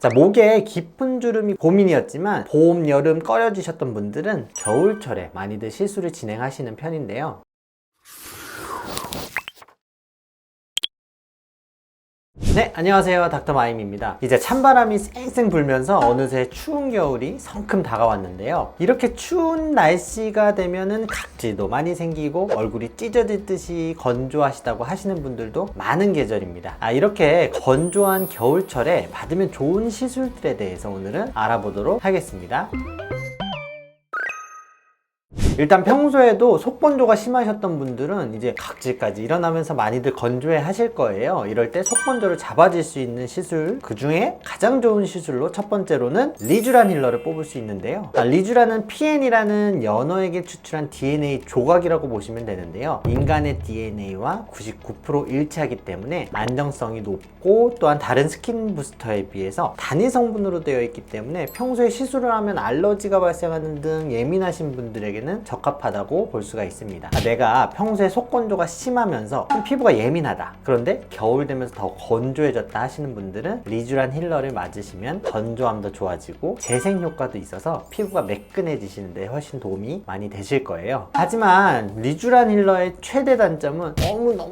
자, 목에 깊은 주름이 고민이었지만 봄, 여름 꺼려지셨던 분들은 겨울철에 많이들 시술을 진행하시는 편인데요. 네, 안녕하세요. 닥터마임입니다. 이제 찬바람이 쌩쌩 불면서 어느새 추운 겨울이 성큼 다가왔는데요. 이렇게 추운 날씨가 되면은 각질도 많이 생기고 얼굴이 찢어질 듯이 건조하시다고 하시는 분들도 많은 계절입니다. 이렇게 건조한 겨울철에 받으면 좋은 시술들에 대해서 오늘은 알아보도록 하겠습니다. 일단 평소에도 속건조가 심하셨던 분들은 이제 각질까지 일어나면서 많이들 건조해 하실 거예요. 이럴 때 속건조를 잡아줄 수 있는 시술, 그 중에 가장 좋은 시술로 첫 번째로는 리쥬란 힐러를 뽑을 수 있는데요. 리쥬란은 PN이라는 연어에게 추출한 DNA 조각이라고 보시면 되는데요. 인간의 DNA와 99% 일치하기 때문에 안정성이 높고 또한 다른 스킨 부스터에 비해서 단위 성분으로 되어 있기 때문에 평소에 시술을 하면 알러지가 발생하는 등 예민하신 분들에게는 적합하다고 볼 수가 있습니다. 내가 평소에 속건조가 심하면서 좀 피부가 예민하다, 그런데 겨울 되면서 더 건조해졌다 하시는 분들은 리쥬란 힐러를 맞으시면 건조함도 좋아지고 재생 효과도 있어서 피부가 매끈해지시는데 훨씬 도움이 많이 되실 거예요. 하지만 리쥬란 힐러의 최대 단점은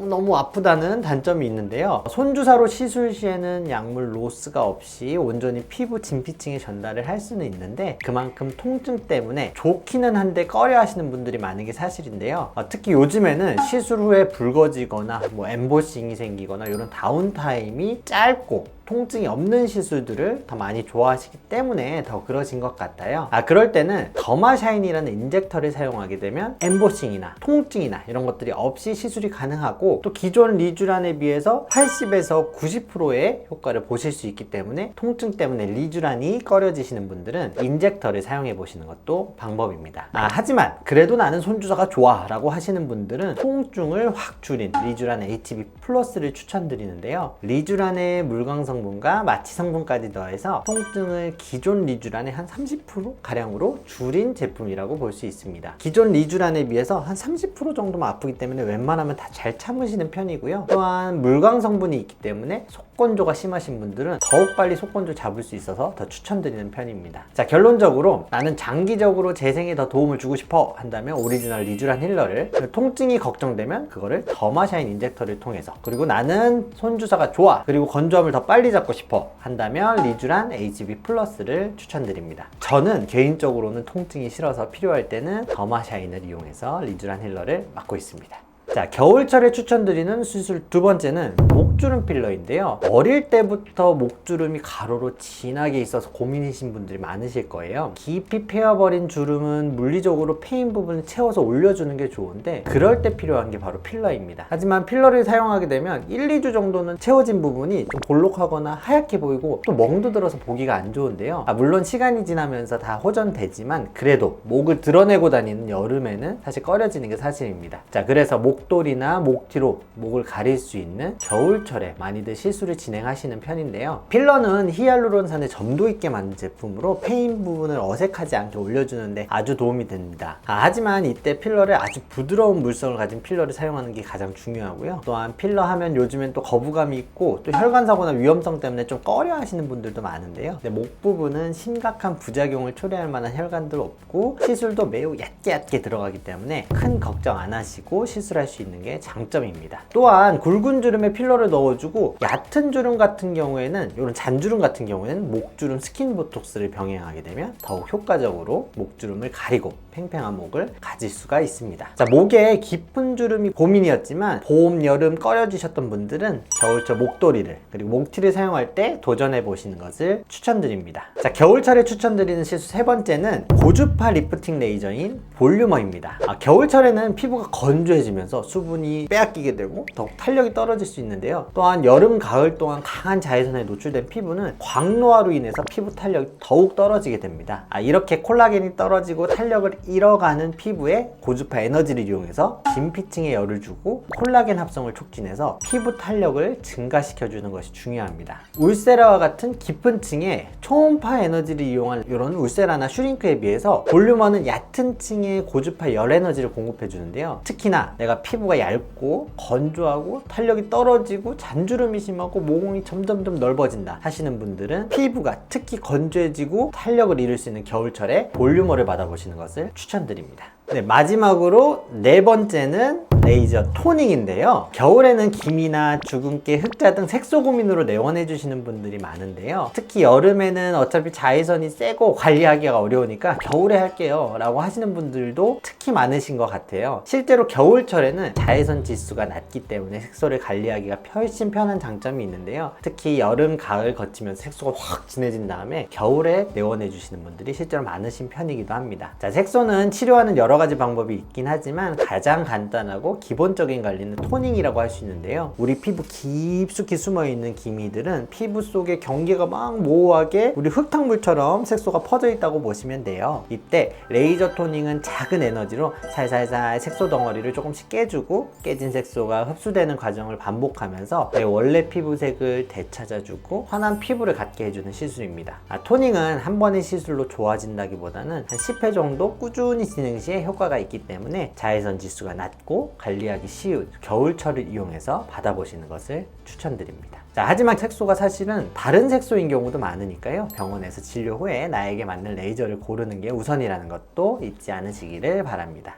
너무 아프다는 단점이 있는데요. 손주사로 시술 시에는 약물 로스가 없이 온전히 피부 진피층에 전달을 할 수는 있는데 그만큼 통증 때문에 좋기는 한데 꺼려 하시는 분들이 많은 게 사실인데요. 특히 요즘에는 시술 후에 붉어지거나 엠보싱이 생기거나 이런 다운타임이 짧고 통증이 없는 시술들을 더 많이 좋아하시기 때문에 더 그러신 것 같아요. 그럴 때는 더마샤인이라는 인젝터를 사용하게 되면 엠보싱이나 통증이나 이런 것들이 없이 시술이 가능하고 또 기존 리쥬란에 비해서 80에서 90%의 효과를 보실 수 있기 때문에 통증 때문에 리쥬란이 꺼려지시는 분들은 인젝터를 사용해 보시는 것도 방법입니다. 하지만 그래도 나는 손주사가 좋아 라고 하시는 분들은 통증을 확 줄인 리쥬란 HB 플러스를 추천드리는데요. 리쥬란의 물광성 성분과 마취 성분까지 더해서 통증을 기존 리쥬란의 한 30%가량으로 줄인 제품이라고 볼 수 있습니다. 기존 리쥬란에 비해서 한 30% 정도만 아프기 때문에 웬만하면 다 잘 참으시는 편이고요. 또한 물광 성분이 있기 때문에 속건조가 심하신 분들은 더욱 빨리 속건조 잡을 수 있어서 더 추천드리는 편입니다. 자, 결론적으로 나는 장기적으로 재생에 더 도움을 주고 싶어 한다면 오리지널 리쥬란 힐러를, 통증이 걱정되면 그거를 더마샤인 인젝터를 통해서, 그리고 나는 손주사가 좋아 그리고 건조함을 더 빨리 잡고 싶어 한다면 리쥬란 HB 플러스를 추천드립니다. 저는 개인적으로는 통증이 싫어서 필요할 때는 더마샤인을 이용해서 리쥬란 힐러를 맞고 있습니다. 자, 겨울철에 추천드리는 시술 두 번째는 목주름 필러인데요. 어릴 때부터 목주름이 가로로 진하게 있어서 고민이신 분들이 많으실 거예요. 깊이 패여버린 주름은 물리적으로 패인 부분을 채워서 올려주는 게 좋은데 그럴 때 필요한 게 바로 필러입니다. 하지만 필러를 사용하게 되면 1, 2주 정도는 채워진 부분이 좀 볼록하거나 하얗게 보이고 또 멍도 들어서 보기가 안 좋은데요. 물론 시간이 지나면서 다 호전되지만 그래도 목을 드러내고 다니는 여름에는 사실 꺼려지는 게 사실입니다. 자, 그래서 목도리나 목뒤로 목을 가릴 수 있는 겨울철에 많이들 시술을 진행하시는 편인데요. 필러는 히알루론산을 점도 있게 만든 제품으로 패인 부분을 어색하지 않게 올려주는데 아주 도움이 됩니다. 하지만 이때 필러를 아주 부드러운 물성을 가진 필러를 사용하는 게 가장 중요하고요. 또한 필러 하면 요즘엔 또 거부감이 있고 또 혈관사고나 위험성 때문에 좀 꺼려 하시는 분들도 많은데요. 목 부분은 심각한 부작용을 초래할 만한 혈관도 없고 시술도 매우 얕게 들어가기 때문에 큰 걱정 안 하시고 시술할 수 있는 게 장점입니다. 또한 굵은 주름에 필러를 넣어주고 얕은 주름 같은 경우에는, 이런 잔주름 같은 경우에는 목주름 스킨 보톡스를 병행하게 되면 더욱 효과적으로 목주름을 가리고 팽팽한 목을 가질 수가 있습니다. 자, 목에 깊은 주름이 고민이었지만 봄, 여름 꺼려지셨던 분들은 겨울철 목도리를 그리고 목티를 사용할 때 도전해 보시는 것을 추천드립니다. 자, 겨울철에 추천드리는 시술 세 번째는 고주파 리프팅 레이저인 볼륨어입니다. 겨울철에는 피부가 건조해지면서 수분이 빼앗기게 되고 더욱 탄력이 떨어질 수 있는데요. 또한 여름, 가을 동안 강한 자외선에 노출된 피부는 광노화로 인해서 피부 탄력이 더욱 떨어지게 됩니다. 이렇게 콜라겐이 떨어지고 탄력을 잃어가는 피부에 고주파 에너지를 이용해서 진피층에 열을 주고 콜라겐 합성을 촉진해서 피부 탄력을 증가시켜주는 것이 중요합니다. 울세라와 같은 깊은 층에 초음파 에너지를 이용한 이런 울세라나 슈링크에 비해서 볼륨어는 얕은 층에 고주파 열 에너지를 공급해 주는데요. 특히나 내가 피부가 얇고 건조하고 탄력이 떨어지고 잔주름이 심하고 모공이 점점점 넓어진다 하시는 분들은 피부가 특히 건조해지고 탄력을 잃을 수 있는 겨울철에 볼륨어를 받아보시는 것을 추천드립니다. 네, 마지막으로 네 번째는 레이저 토닝인데요. 겨울에는 기미나 주근깨, 흑자 등 색소 고민으로 내원해 주시는 분들이 많은데요. 특히 여름에는 어차피 자외선이 세고 관리하기가 어려우니까 겨울에 할게요 라고 하시는 분들도 특히 많으신 것 같아요. 실제로 겨울철에는 자외선 지수가 낮기 때문에 색소를 관리하기가 훨씬 편한 장점이 있는데요. 특히 여름, 가을 거치면서 색소가 확 진해진 다음에 겨울에 내원해 주시는 분들이 실제로 많으신 편이기도 합니다. 자, 색소는 치료하는 여러 가지 방법이 있긴 하지만 가장 간단하고 기본적인 관리는 토닝이라고 할 수 있는데요. 우리 피부 깊숙이 숨어있는 기미들은 피부 속에 경계가 막 모호하게 우리 흙탕물처럼 색소가 퍼져 있다고 보시면 돼요. 이때 레이저 토닝은 작은 에너지로 살살살 색소 덩어리를 조금씩 깨주고 깨진 색소가 흡수되는 과정을 반복하면서 내 원래 피부색을 되찾아주고 환한 피부를 갖게 해주는 시술입니다. 토닝은 한 번의 시술로 좋아진다기보다는 한 10회 정도 꾸준히 진행 시에 효과가 있기 때문에 자외선 지수가 낮고 관리하기 쉬운 겨울철을 이용해서 받아보시는 것을 추천드립니다. 자, 하지만 색소가 사실은 다른 색소인 경우도 많으니까요. 병원에서 진료 후에 나에게 맞는 레이저를 고르는 게 우선이라는 것도 잊지 않으시기를 바랍니다.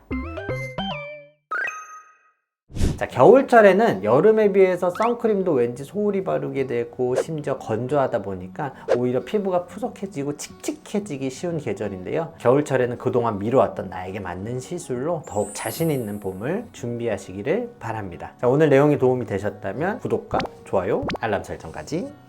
자, 겨울철에는 여름에 비해서 선크림도 왠지 소홀히 바르게 되고 심지어 건조하다 보니까 오히려 피부가 푸석해지고 칙칙해지기 쉬운 계절인데요. 겨울철에는 그동안 미뤄왔던 나에게 맞는 시술로 더욱 자신 있는 봄을 준비하시기를 바랍니다. 자, 오늘 내용이 도움이 되셨다면 구독과 좋아요, 알람 설정까지